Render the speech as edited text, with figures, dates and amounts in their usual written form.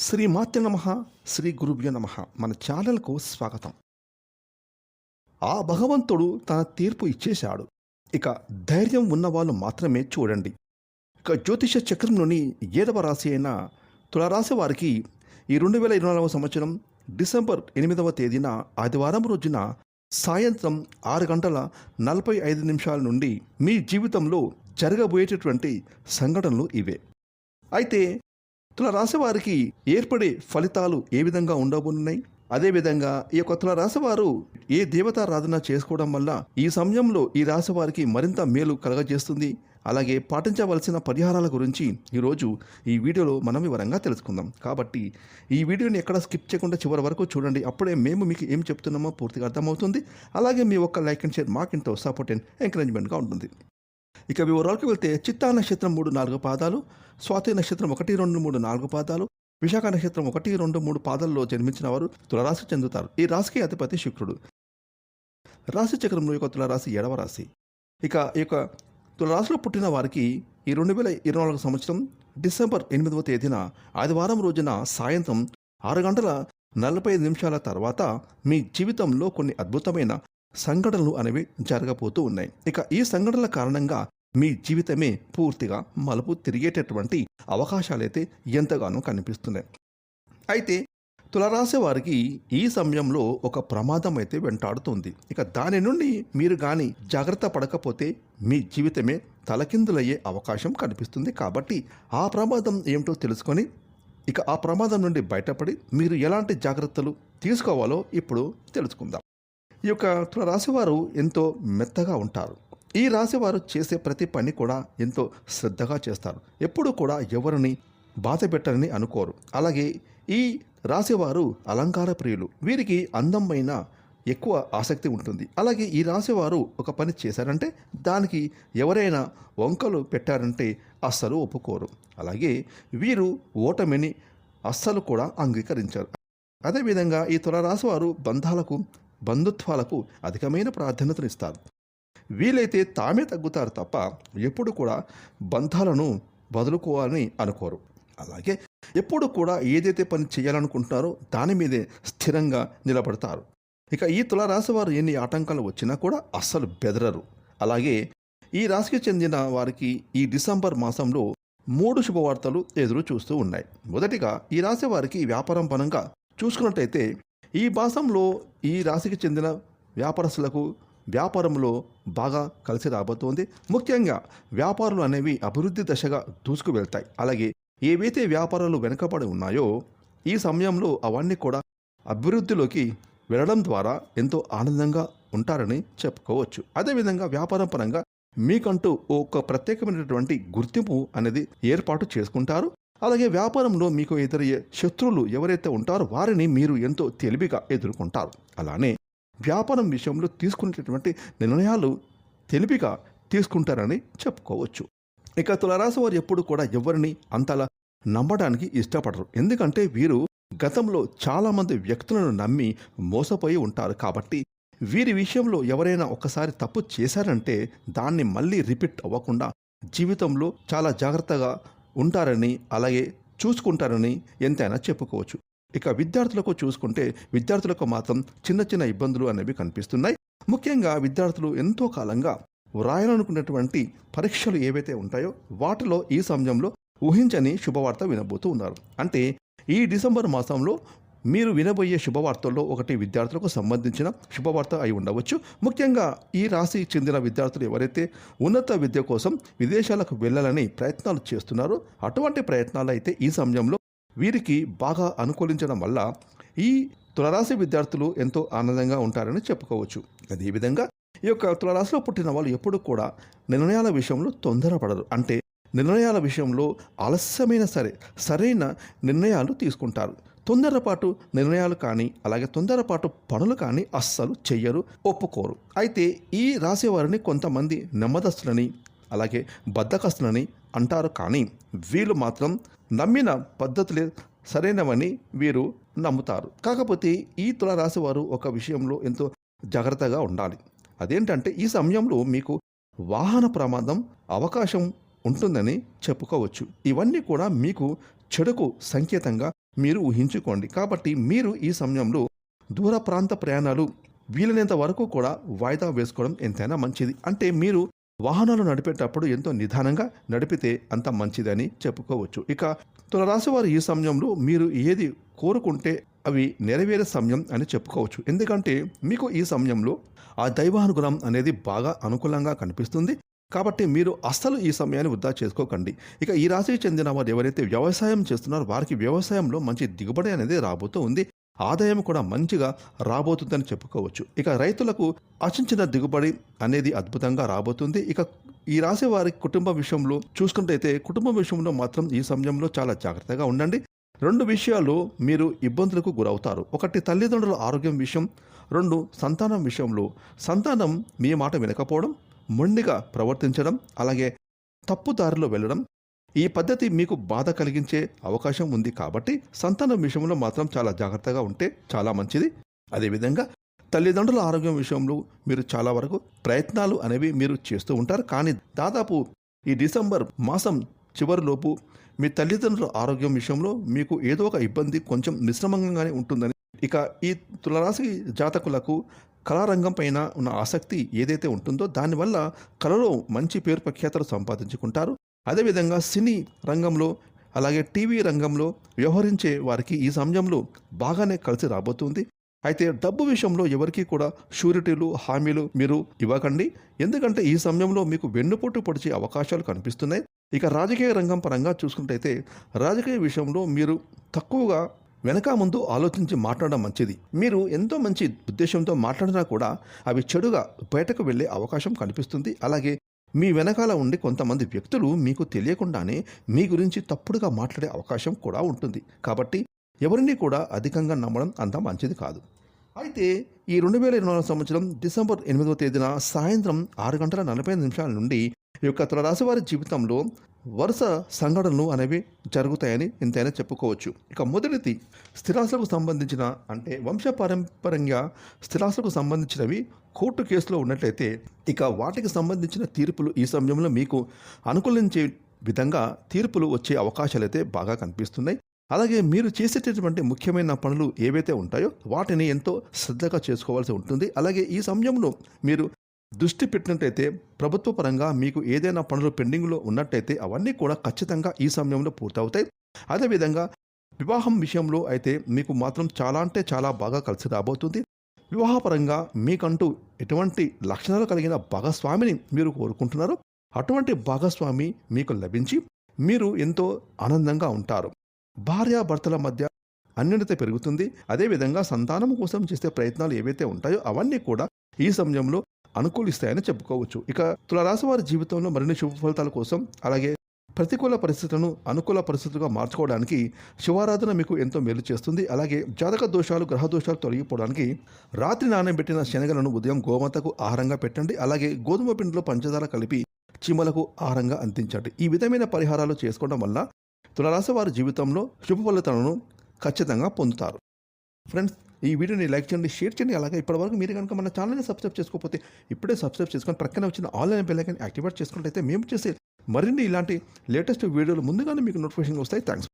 శ్రీమాత్య నమః. శ్రీ గురుభ్యో నమః. మన ఛానల్కు స్వాగతం. ఆ భగవంతుడు తన తీర్పు ఇచ్చేశాడు. ఇక ధైర్యం ఉన్నవాళ్ళు మాత్రమే చూడండి. ఇక జ్యోతిష చక్రంలోని 7వ రాశి అయిన తులారాశి వారికి ఈ 2024వ సంవత్సరం డిసెంబర్ 8వ తేదీన ఆదివారం రోజున సాయంత్రం 6 గంటల 45 నిమిషాల నుండి మీ జీవితంలో జరగబోయేటటువంటి సంఘటనలు ఇవే. అయితే తులారాశి వారికి ఏర్పడే ఫలితాలు ఏ విధంగా ఉండబోతున్నాయి, అదేవిధంగా ఈ యొక్క తులారాశి వారు ఏ దేవతారాధన చేసుకోవడం వల్ల ఈ సమయంలో ఈ రాశి వారికి మరింత మేలు కలగజేస్తుంది, అలాగే పాటించవలసిన పరిహారాల గురించి ఈరోజు ఈ వీడియోలో మనం వివరంగా తెలుసుకుందాం. కాబట్టి ఈ వీడియోని ఎక్కడ స్కిప్ చేయకుండా చివరి వరకు చూడండి. అప్పుడే మేము మీకు ఏం చెప్తున్నామో పూర్తిగా అర్థమవుతుంది. అలాగే మీ ఒక్క లైక్ అండ్ షేర్ మాకింతో సపోర్ట్ అండ్ ఎంకరేజ్మెంట్గా ఉంటుంది. ఇక వివరాలకు వెళ్తే చిత్తా నక్షత్రం 3-4 పాదాలు, స్వాతి నక్షత్రం 1-2-3-4 పాదాలు, విశాఖ నక్షత్రం 1-2-3 పాదాల్లో జన్మించిన వారు తులారాశి చెందుతారు. ఈ రాశికి అధిపతి శుక్రుడు. రాశి చక్రంలో యొక్క తులారాశి 7వ రాశి. ఇక ఈ యొక్క తులారాశిలో పుట్టిన వారికి ఈ 2024 సంవత్సరం డిసెంబర్ 8వ తేదీన ఆదివారం రోజున సాయంత్రం 6 గంటల 45 నిమిషాల తర్వాత మీ జీవితంలో కొన్ని అద్భుతమైన సంఘటనలు అనేవి జరగబోతూ ఉన్నాయి. ఇక ఈ సంఘటనల కారణంగా మీ జీవితమే పూర్తిగా మలుపు తిరిగేటటువంటి అవకాశాలైతే ఎంతగానో కనిపిస్తున్నాయి. అయితే తులారాశి వారికి ఈ సమయంలో ఒక ప్రమాదం అయితే వెంటాడుతుంది. ఇక దాని నుండి మీరు కానీ జాగ్రత్త పడకపోతే మీ జీవితమే తలకిందులయ్యే అవకాశం కనిపిస్తుంది. కాబట్టి ఆ ప్రమాదం ఏమిటో తెలుసుకొని ఇక ఆ ప్రమాదం నుండి బయటపడి మీరు ఎలాంటి జాగ్రత్తలు తీసుకోవాలో ఇప్పుడు తెలుసుకుందాం. ఈ యొక్క తులారాశి వారు ఎంతో మెత్తగా ఉంటారు. ఈ రాశి వారు చేసే ప్రతి పని కూడా ఎంతో శ్రద్ధగా చేస్తారు. ఎప్పుడూ కూడా ఎవరిని బాధ పెట్టరని అనుకోరు. అలాగే ఈ రాశివారు అలంకార ప్రియులు. వీరికి అందమైన ఎక్కువ ఆసక్తి ఉంటుంది. అలాగే ఈ రాశివారు ఒక పని చేశారంటే దానికి ఎవరైనా వంకలు పెట్టారంటే అస్సలు ఒప్పుకోరు. అలాగే వీరు ఓటమిని అస్సలు కూడా అంగీకరించారు. అదేవిధంగా ఈ తులారాశి వారు బంధుత్వాలకు అధికమైన ప్రాధాన్యతనిస్తారు. వీలైతే తామే తగ్గుతారు తప్ప ఎప్పుడు కూడా బంధాలను వదులుకోవాలని అనుకోరు. అలాగే ఎప్పుడు కూడా ఏదైతే పని చేయాలనుకుంటున్నారో దాని మీదే స్థిరంగా నిలబడతారు. ఇక ఈ తులారాశి వారు ఎన్ని ఆటంకాలు వచ్చినా కూడా అస్సలు బెదరరు. అలాగే ఈ రాశికి చెందిన వారికి ఈ డిసెంబర్ మాసంలో 3 శుభవార్తలు ఎదురు చూస్తూ ఉన్నాయి. మొదటిగా ఈ రాశి వారికి వ్యాపారం పరంగా చూసుకున్నట్టయితే ఈ మాసంలో ఈ రాశికి చెందిన వ్యాపారస్తులకు వ్యాపారంలో బాగా కలిసి రాబోతోంది. ముఖ్యంగా వ్యాపారాలు అనేవి అభివృద్ధి దశగా దూసుకు వెళ్తాయి. అలాగే ఏవైతే వ్యాపారాలు వెనుకబడి ఉన్నాయో ఈ సమయంలో అవన్నీ కూడా అభివృద్ధిలోకి వెళ్ళడం ద్వారా ఎంతో ఆనందంగా ఉంటారని చెప్పుకోవచ్చు. అదేవిధంగా వ్యాపారం పరంగా మీకంటూ ఒక ప్రత్యేకమైనటువంటి గుర్తింపు అనేది ఏర్పాటు చేసుకుంటారు. అలాగే వ్యాపారంలో మీకు ఎదురయ్యే శత్రువులు ఎవరైతే ఉంటారో వారిని మీరు ఎంతో తెలివిగా ఎదుర్కొంటారు. అలానే వ్యాపారం విషయంలో తీసుకునేటటువంటి నిర్ణయాలు తెలివిగా తీసుకుంటారని చెప్పుకోవచ్చు. ఇక తులారాశి వారు ఎప్పుడు కూడా ఎవరిని అంతలా నమ్మడానికి ఇష్టపడరు. ఎందుకంటే వీరు గతంలో చాలామంది వ్యక్తులను నమ్మి మోసపోయి ఉంటారు. కాబట్టి వీరి విషయంలో ఎవరైనా ఒకసారి తప్పు చేశారంటే దాన్ని మళ్ళీ రిపీట్ అవ్వకుండా జీవితంలో చాలా జాగ్రత్తగా ఉంటారని అలాగే చూసుకుంటారని ఎంతైనా చెప్పుకోవచ్చు. ఇక విద్యార్థులకు చూసుకుంటే విద్యార్థులకు మాత్రం చిన్న చిన్న ఇబ్బందులు అనేవి కనిపిస్తున్నాయి. ముఖ్యంగా విద్యార్థులు ఎంతో కాలంగా వ్రాయాలనుకున్నటువంటి పరీక్షలు ఏవైతే ఉంటాయో వాటిలో ఈ సమయంలో ఊహించని శుభవార్త వినబోతూ ఉన్నారు. అంటే ఈ డిసెంబర్ మాసంలో మీరు వినబోయే శుభవార్తల్లో ఒకటి విద్యార్థులకు సంబంధించిన శుభవార్త అయి ఉండవచ్చు. ముఖ్యంగా ఈ రాశి చెందిన విద్యార్థులు ఎవరైతే ఉన్నత విద్య కోసం విదేశాలకు వెళ్ళాలని ప్రయత్నాలు చేస్తున్నారో అటువంటి ప్రయత్నాలు అయితే ఈ సమయంలో వీరికి బాగా అనుకూలించడం వల్ల ఈ తులారాశి విద్యార్థులు ఎంతో ఆనందంగా ఉంటారని చెప్పుకోవచ్చు. అదేవిధంగా ఈ యొక్క తులారాశిలో పుట్టిన వాళ్ళు ఎప్పుడు కూడా నిర్ణయాల విషయంలో తొందరపడరు. అంటే నిర్ణయాల విషయంలో ఆలస్యమైన సరైన నిర్ణయాలు తీసుకుంటారు. తొందరపాటు నిర్ణయాలు కానీ అలాగే తొందరపాటు పనులు కానీ అస్సలు చెయ్యరు, ఒప్పుకోరు. అయితే ఈ రాశి వారిని కొంతమంది నెమ్మదస్తులని అలాగే బద్ధకస్తులని అంటారు. కానీ వీళ్ళు మాత్రం నమ్మిన పద్ధతులే సరైనవని వీరు నమ్ముతారు. కాకపోతే ఈ తులారాశి వారు ఒక విషయంలో ఎంతో జాగ్రత్తగా ఉండాలి. అదేంటంటే ఈ సమయంలో మీకు వాహన ప్రమాదం అవకాశం ఉంటుందని చెప్పుకోవచ్చు. ఇవన్నీ కూడా మీకు చెడుకు సంకేతంగా మీరు ఊహించుకోండి. కాబట్టి మీరు ఈ సమయంలో దూర ప్రాంత ప్రయాణాలు వీలైనంత వరకు కూడా వాయిదా వేసుకోవడం ఎంతైనా మంచిది. అంటే మీరు వాహనాలు నడిపేటప్పుడు ఎంతో నిదానంగా నడిపితే అంత మంచిదని చెప్పుకోవచ్చు. ఇక తులారాశి వారు ఈ సమయంలో మీరు ఏది కోరుకుంటే అవి నెరవేరే సమయం అని చెప్పుకోవచ్చు. ఎందుకంటే మీకు ఈ సమయంలో ఆ దైవానుగ్రహం అనేది బాగా అనుకూలంగా కనిపిస్తుంది. కాబట్టి మీరు అస్సలు ఈ సమయాన్ని వృధా చేసుకోకండి. ఇక ఈ రాశికి చెందిన వారు ఎవరైతే వ్యవసాయం చేస్తున్నారో వారికి వ్యవసాయంలో మంచి దిగుబడి అనేది రాబోతూ ఉంది. ఆదాయం కూడా మంచిగా రాబోతుందని చెప్పుకోవచ్చు. ఇక రైతులకు ఆశించిన దిగుబడి అనేది అద్భుతంగా రాబోతుంది. ఇక ఈ రాశి వారి కుటుంబ విషయంలో చూసుకుంటైతే కుటుంబ విషయంలో మాత్రం ఈ సమయంలో చాలా జాగ్రత్తగా ఉండండి. 2 విషయాల్లో మీరు ఇబ్బందులకు గురవుతారు. ఒకటి తల్లిదండ్రుల ఆరోగ్యం విషయం, 2 సంతానం విషయంలో. సంతానం మీ మాట వినకపోవడం, మొండిగా ప్రవర్తించడం, అలాగే తప్పు దారిలో వెళ్ళడం. ఈ పద్ధతి మీకు బాధ కలిగించే అవకాశం ఉంది కాబట్టి సంతానం విషయంలో మాత్రం చాలా జాగ్రత్తగా ఉంటే చాలా మంచిది. అదేవిధంగా తల్లిదండ్రుల ఆరోగ్యం విషయంలో మీరు చాలా వరకు ప్రయత్నాలు అనేవి మీరు చేస్తూ ఉంటారు. కానీ దాదాపు ఈ డిసెంబర్ మాసం చివరిలోపు మీ తల్లిదండ్రుల ఆరోగ్యం విషయంలో మీకు ఏదో ఒక ఇబ్బంది కొంచెం మిశ్రమంగానే ఉంటుందని. ఇక ఈ తులారాశి జాతకులకు కళారంగం పైన ఉన్న ఆసక్తి ఏదైతే ఉంటుందో దానివల్ల కళలో మంచి పేరు ప్రఖ్యాతలు సంపాదించుకుంటారు. అదేవిధంగా సినీ రంగంలో అలాగే టీవీ రంగంలో వ్యవహరించే వారికి ఈ సమయంలో బాగానే కలిసి రాబోతుంది. అయితే డబ్బు విషయంలో ఎవరికి కూడా షూరిటీలు హామీలు మీరు ఇవ్వకండి. ఎందుకంటే ఈ సమయంలో మీకు వెన్నుపోటు పొడిచే అవకాశాలు కనిపిస్తున్నాయి. ఇక రాజకీయ రంగం పరంగా చూసుకుంటైతే రాజకీయ విషయంలో మీరు తక్కువగా వెనక ముందు ఆలోచించి మాట్లాడడం మంచిది. మీరు ఎంతో మంచి ఉద్దేశంతో మాట్లాడినా కూడా అవి చెడుగా బయటకు వెళ్ళే అవకాశం కనిపిస్తుంది. అలాగే మీ వెనకాల ఉండి కొంతమంది వ్యక్తులు మీకు తెలియకుండానే మీ గురించి తప్పుడుగా మాట్లాడే అవకాశం కూడా ఉంటుంది. కాబట్టి ఎవరిని కూడా అధికంగా నమ్మడం అంత మంచిది కాదు. అయితే ఈ 2024 సంవత్సరం డిసెంబర్ 8వ తేదీన సాయంత్రం 6:45 నుండి ఈ యొక్క తులారాశి వారి జీవితంలో వరుస సంఘటనలు అనేవి జరుగుతాయని ఎంతైనా చెప్పుకోవచ్చు. ఇక మొదటిది స్థిరాస్తులకు సంబంధించిన అంటే వంశపారంపర్యంగా స్థిరాస్తులకు సంబంధించినవి కోర్టు కేసులో ఉన్నట్లయితే ఇక వాటికి సంబంధించిన తీర్పులు ఈ సమయంలో మీకు అనుకూలించే విధంగా తీర్పులు వచ్చే అవకాశాలు అయితే బాగా కనిపిస్తున్నాయి. అలాగే మీరు చేసేటటువంటి ముఖ్యమైన పనులు ఏవైతే ఉంటాయో వాటిని ఎంతో శ్రద్ధగా చేసుకోవాల్సి ఉంటుంది. అలాగే ఈ సమయంలో మీరు దృష్టి పెట్టినట్టయితే ప్రభుత్వ పరంగా మీకు ఏదైనా పనులు పెండింగ్లో ఉన్నట్టయితే అవన్నీ కూడా ఖచ్చితంగా ఈ సమయంలో పూర్తవుతాయి. అదేవిధంగా వివాహం విషయంలో అయితే మీకు మాత్రం చాలా అంటే చాలా బాగా కలిసి రాబోతుంది. వివాహపరంగా మీకంటూ ఎటువంటి లక్షణాలు కలిగిన భాగస్వామిని మీరు కోరుకుంటున్నారో అటువంటి భాగస్వామి మీకు లభించి మీరు ఎంతో ఆనందంగా ఉంటారు. భార్యాభర్తల మధ్య అన్యోన్యత పెరుగుతుంది. అదేవిధంగా సంతానం కోసం చేసే ప్రయత్నాలు ఏవైతే ఉంటాయో అవన్నీ కూడా ఈ సమయంలో అనుకూలిస్తాయని చెప్పుకోవచ్చు. ఇక తులారాశి వారి జీవితంలో మరిన్ని శుభ ఫలితాల కోసం అలాగే ప్రతికూల పరిస్థితులను అనుకూల పరిస్థితులుగా మార్చుకోవడానికి శివారాధన మీకు ఎంతో మేలు చేస్తుంది. అలాగే జాతక దోషాలు గ్రహ దోషాలు తొలగిపోవడానికి రాత్రి నానబెట్టిన శనగలను ఉదయం గోమాతకు ఆహారంగా పెట్టండి. అలాగే గోధుమ పిండిలో పంచదార కలిపి చీమలకు ఆహారంగా అందించండి. ఈ విధమైన పరిహారాలు చేసుకోవడం వల్ల తులారాశి వారి జీవితంలో శుభ ఫలితాలను ఖచ్చితంగా పొందుతారు. ఫ్రెండ్స్, ఈ వీడియోని లైక్ చేయండి, షేర్ చేయండి. అలాగే ఇప్పటివరకు మీరు కనుక మన ఛానల్ని సబ్స్క్రైబ్ చేసుకోకపోతే ఇప్పుడే సబ్స్క్రైబ్ చేసుకొని ప్రక్కన వచ్చిన ఆన్లైన్ బెల్ ఐకాన్ యాక్టివేట్ చేసుకున్నట్లయితే మేము చేసే మరిన్ని ఇలాంటి లేటెస్ట్ వీడియోలు ముందుగానే మీకు నోటిఫికేషన్ వస్తాయి. థ్యాంక్స్.